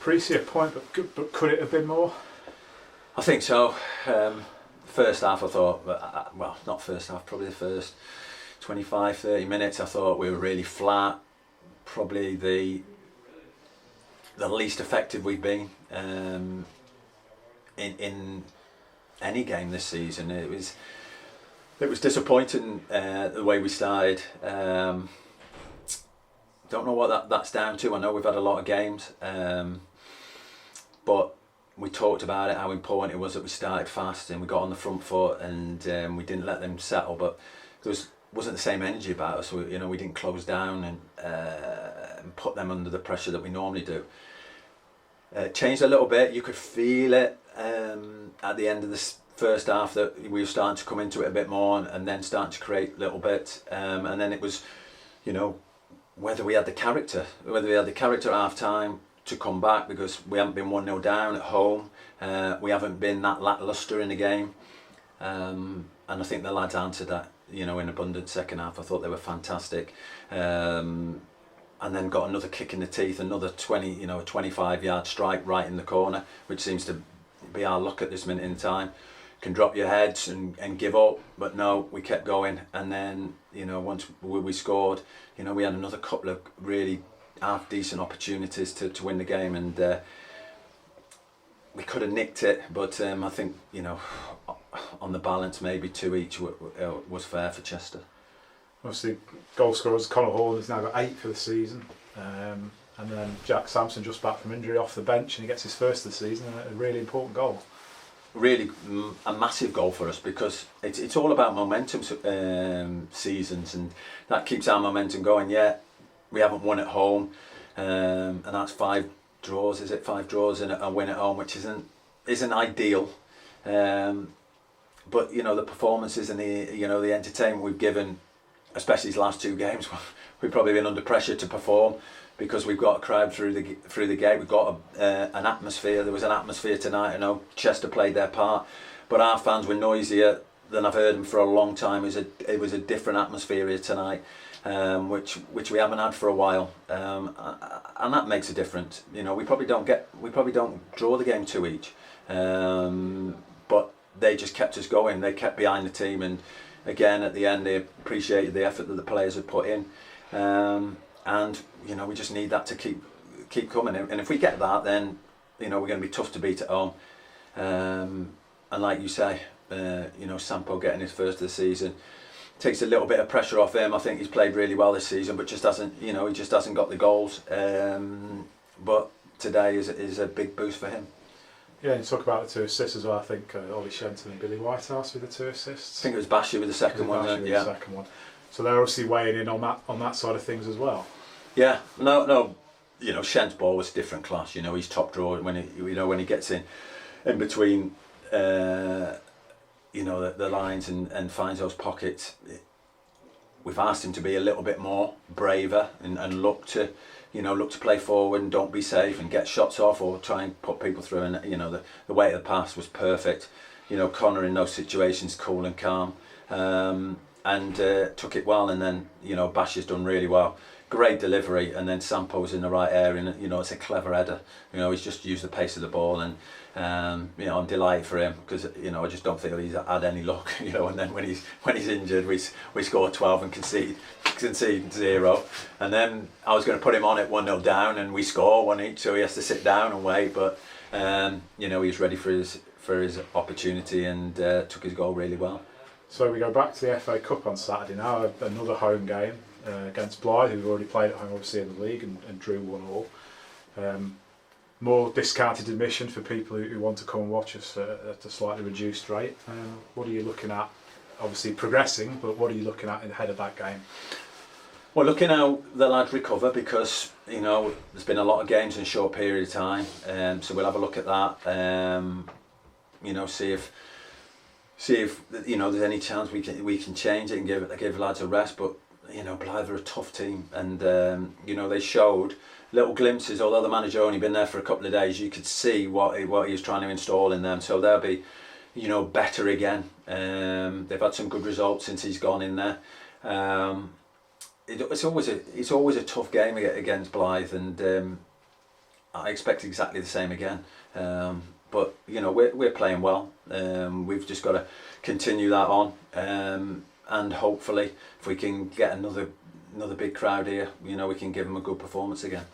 Preece a point, but could it have been more? I think so. First half I thought, well, not first half, probably the first 25-30 minutes I thought we were really flat. Probably the least effective we've been in any game this season. It was disappointing the way we started. Don't know what that's down to. I know we've had a lot of games, but we talked about it, how important it was that we started fast and we got on the front foot and we didn't let them settle. But there wasn't the same energy about us. We didn't close down and put them under the pressure that we normally do. Changed a little bit. You could feel it at the end of the first half that we were starting to come into it a bit more and then starting to create little bits. And then it was, whether we had the character at half time to come back, because we haven't been 1-0 down at home. We haven't been that lacklustre in the game. And I think the lads answered that, in abundance second half. I thought they were fantastic. And then got another kick in the teeth, another 25-yard strike right in the corner, which seems to be our luck at this minute in time. Can drop your heads and give up, but no, we kept going. And then, once we scored, we had another couple of really half decent opportunities to win the game, and we could have nicked it, but I think, on the balance, maybe 2 each was fair for Chester. Obviously, goal scorers Connor Hall has now got 8 for the season, and then Jack Sampson just back from injury off the bench, and he gets his first of the season, and a really important goal. Really a massive goal for us, because it's all about momentum seasons, and that keeps our momentum going. Yeah, we haven't won at home, and that's 5 draws. Is it 5 draws and a win at home, which isn't ideal. But the performances and the entertainment we've given, especially these last 2 games, we've probably been under pressure to perform, because we've got a crowd through the gate. We've got an atmosphere. There was an atmosphere tonight. I know Chester played their part, but our fans were noisier than I've heard them for a long time. It was a different atmosphere here tonight, which we haven't had for a while, and that makes a difference. We probably don't draw the game 2 each, but they just kept us going. They kept behind the team, and again at the end they appreciated the effort that the players had put in. And we just need that to keep coming, and if we get that, then we're going to be tough to beat at home. And like you say, Sampo getting his first of the season takes a little bit of pressure off him. I think he's played really well this season, but just hasn't he just hasn't got the goals. But today is a big boost for him. Yeah, and you talk about the 2 assists as well. I think Ollie Shenton and Billy Whitehouse with the 2 assists. I think it was Bashi with the second one. Yeah, the second one. So they're obviously weighing in on that side of things as well. Yeah, no, Shent's ball was different class. He's top drawer when he gets in between, the lines and finds those pockets. We've asked him to be a little bit more braver and look to play forward and don't be safe and get shots off or try and put people through. And the weight of the pass was perfect. Connor in those situations, cool and calm, and took it well. And then Bash has done really well. Great delivery, and then Sampo's in the right area, and it's a clever header. He's just used the pace of the ball, and I'm delighted for him, because I just don't think he's had any luck. And then when he's injured, we score 12 and concede 0, and then I was going to put him on at 1-0 down, and we score 1 each, so he has to sit down and wait. But he's ready for his opportunity, and took his goal really well. So we go back to the FA Cup on Saturday now, another home game. Against Blyth, who've already played at home obviously in the league and drew 1-1. More discounted admission for people who want to come and watch us at a slightly reduced rate. What are you looking at? Obviously progressing, but what are you looking at ahead of that game? Well, looking how the lads recover, because there's been a lot of games in a short period of time, so we'll have a look at that. See if there's any chance we can change it and give lads a rest. But Blyth are a tough team, and they showed little glimpses. Although the manager only been there for a couple of days, you could see what he was trying to install in them. So they'll be better again. They've had some good results since he's gone in there. It's always a tough game against Blyth, and I expect exactly the same again. But you know, we're playing well. We've just got to continue that on, and hopefully, if we can get another big crowd here, you know, we can give them a good performance again.